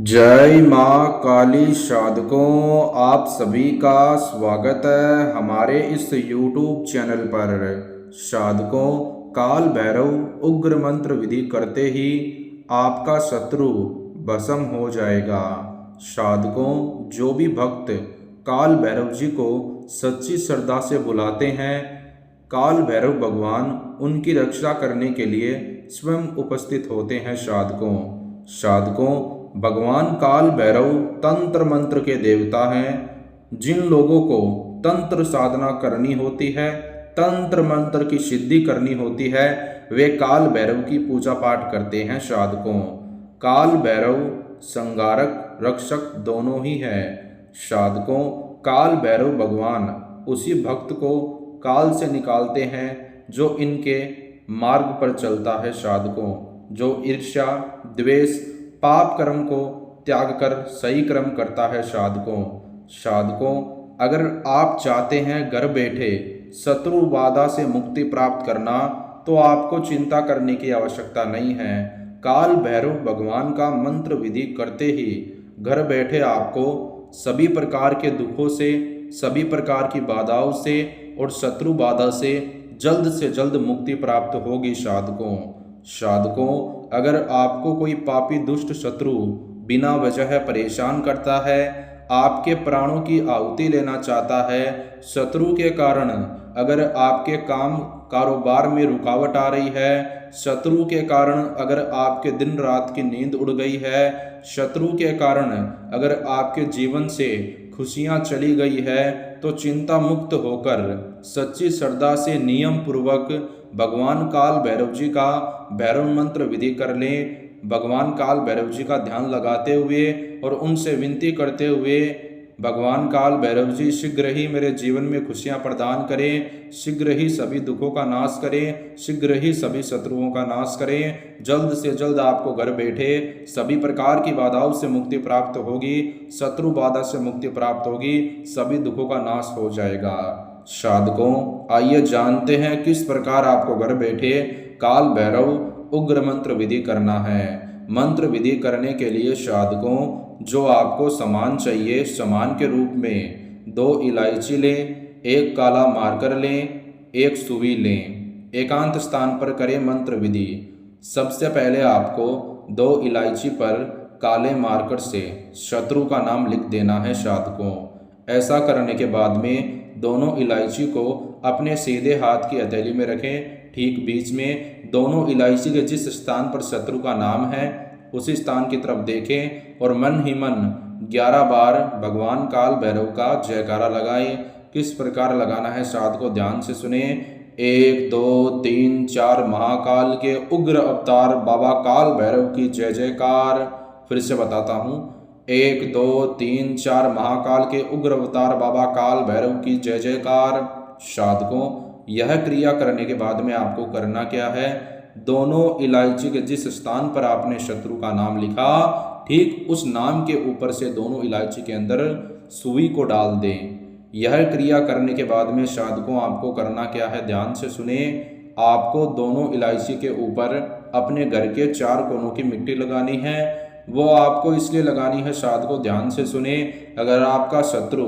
जय माँ काली साधकों, आप सभी का स्वागत है हमारे इस YouTube चैनल पर। साधकों, काल भैरव उग्र मंत्र विधि करते ही आपका शत्रु भस्म हो जाएगा। साधकों, जो भी भक्त काल भैरव जी को सच्ची श्रद्धा से बुलाते हैं, काल भैरव भगवान उनकी रक्षा करने के लिए स्वयं उपस्थित होते हैं। साधकों, भगवान काल भैरव तंत्र मंत्र के देवता हैं। जिन लोगों को तंत्र साधना करनी होती है, तंत्र मंत्र की सिद्धि करनी होती है, वे काल भैरव की पूजा पाठ करते हैं। साधकों, काल भैरव संगारक रक्षक दोनों ही है। साधकों, काल भैरव भगवान उसी भक्त को काल से निकालते हैं जो इनके मार्ग पर चलता है। साधकों, जो ईर्ष्या, द्वेष, पाप कर्म को त्याग कर सही कर्म करता है। साधकों, अगर आप चाहते हैं घर बैठे शत्रु बाधा से मुक्ति प्राप्त करना, तो आपको चिंता करने की आवश्यकता नहीं है। काल भैरव भगवान का मंत्र विधि करते ही घर बैठे आपको सभी प्रकार के दुखों से, सभी प्रकार की बाधाओं से और शत्रु बाधा से जल्द मुक्ति प्राप्त होगी। साधकों, अगर आपको कोई पापी दुष्ट शत्रु बिना वजह परेशान करता है, आपके प्राणों की आहुति लेना चाहता है, शत्रु के कारण अगर आपके काम कारोबार में रुकावट आ रही है, शत्रु के कारण अगर आपके दिन रात की नींद उड़ गई है, शत्रु के कारण अगर आपके जीवन से खुशियां चली गई है, तो चिंता मुक्त होकर सच्ची श्रद्धा से नियम पूर्वक भगवान काल भैरव जी का भैरव मंत्र विधि कर लें। भगवान काल भैरव जी का ध्यान लगाते हुए और उनसे विनती करते हुए, भगवान काल भैरव जी शीघ्र ही मेरे जीवन में खुशियां प्रदान करें, शीघ्र ही सभी दुखों का नाश करें, शीघ्र ही सभी शत्रुओं का नाश करें। जल्द से जल्द आपको घर बैठे सभी प्रकार की बाधाओं से मुक्ति प्राप्त होगी, शत्रु बाधा से मुक्ति प्राप्त होगी, सभी दुखों का नाश हो जाएगा। साधकों, आइए जानते हैं किस प्रकार आपको घर बैठे काल भैरव उग्र मंत्र विधि करना है। मंत्र विधि करने के लिए साधकों, जो आपको सामान चाहिए, सामान के रूप में 2 इलायची लें, 1 काला मार्कर लें, 1 सुई लें। एकांत स्थान पर करें मंत्र विधि। सबसे पहले आपको 2 इलायची पर काले मार्कर से शत्रु का नाम लिख देना है। साधकों, ऐसा करने के बाद में दोनों इलायची को अपने सीधे हाथ की हथेली में रखें। ठीक बीच में दोनों इलायची के जिस स्थान पर शत्रु का नाम है, उसी स्थान की तरफ देखें और मन ही मन 11 बार भगवान काल भैरव का जयकारा लगाएं। किस प्रकार लगाना है साधकों, ध्यान से सुने। 1 2 3 4 महाकाल के उग्र अवतार बाबा काल भैरव की जय जयकार। फिर से बताता हूँ, 1 2 3 4 महाकाल के उग्र अवतार बाबा काल भैरव की जय जयकार। साधकों, यह क्रिया करने के बाद में आपको करना क्या है, दोनों इलायची के जिस स्थान पर आपने शत्रु का नाम लिखा, ठीक उस नाम के ऊपर से दोनों इलायची के अंदर सुई को डाल दें। यह क्रिया करने के बाद में साधकों, आपको करना क्या है, ध्यान से सुने। आपको दोनों इलायची के ऊपर अपने घर के 4 कोनों की मिट्टी लगानी है। वो आपको इसलिए लगानी है साधकों, ध्यान से सुने। अगर आपका शत्रु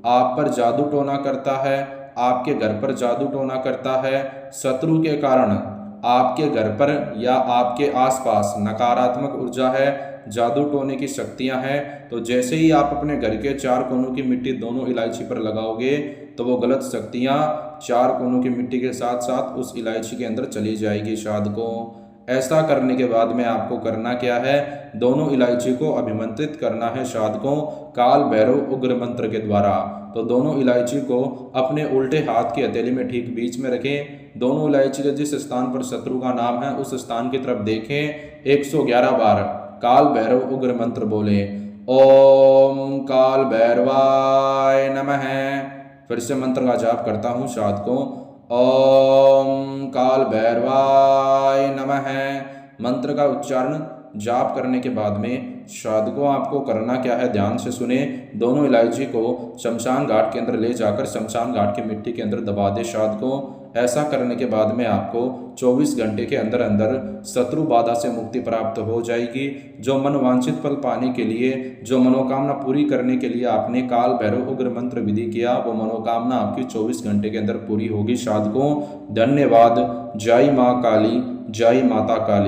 आप पर जादू टोना करता है, आपके घर पर जादू टोना करता है, शत्रु के कारण आपके घर पर या आपके आसपास नकारात्मक ऊर्जा है, जादू टोने की शक्तियां हैं, तो जैसे ही आप अपने घर के 4 कोनों की मिट्टी दोनों इलायची पर लगाओगे, तो वो गलत शक्तियां 4 कोनों की मिट्टी के साथ साथ उस इलायची के अंदर चली जाएगी। साधकों, ऐसा करने के बाद में आपको करना क्या है, दोनों इलायची को अभिमंत्रित करना है साधकों, काल भैरव उग्र मंत्र के द्वारा। तो दोनों इलायची को अपने उल्टे हाथ की हथेली में ठीक बीच में रखें। दोनों इलायची के जिस स्थान पर शत्रु का नाम है, उस स्थान की तरफ देखें। 111 बार काल भैरव उग्र मंत्र बोले। ओम काल भैरवाय नमः। फिर से मंत्र का जाप करता हूँ साधकों, ओम काल भैरवाय नमः। मंत्र का उच्चारण जाप करने के बाद में साधकों, आपको करना क्या है, ध्यान से सुने। दोनों इलायची को शमशान घाट के अंदर ले जाकर शमशान घाट की मिट्टी के अंदर दबा दे। साधकों, ऐसा करने के बाद में आपको 24 घंटे के अंदर अंदर शत्रु बाधा से मुक्ति प्राप्त हो जाएगी। जो मनवांछित फल पाने के लिए, जो मनोकामना पूरी करने के लिए आपने काल भैरव उग्र मंत्र विधि किया, वो मनोकामना आपकी 24 घंटे के अंदर पूरी होगी। साधकों धन्यवाद। जय माँ काली, जय माता काली।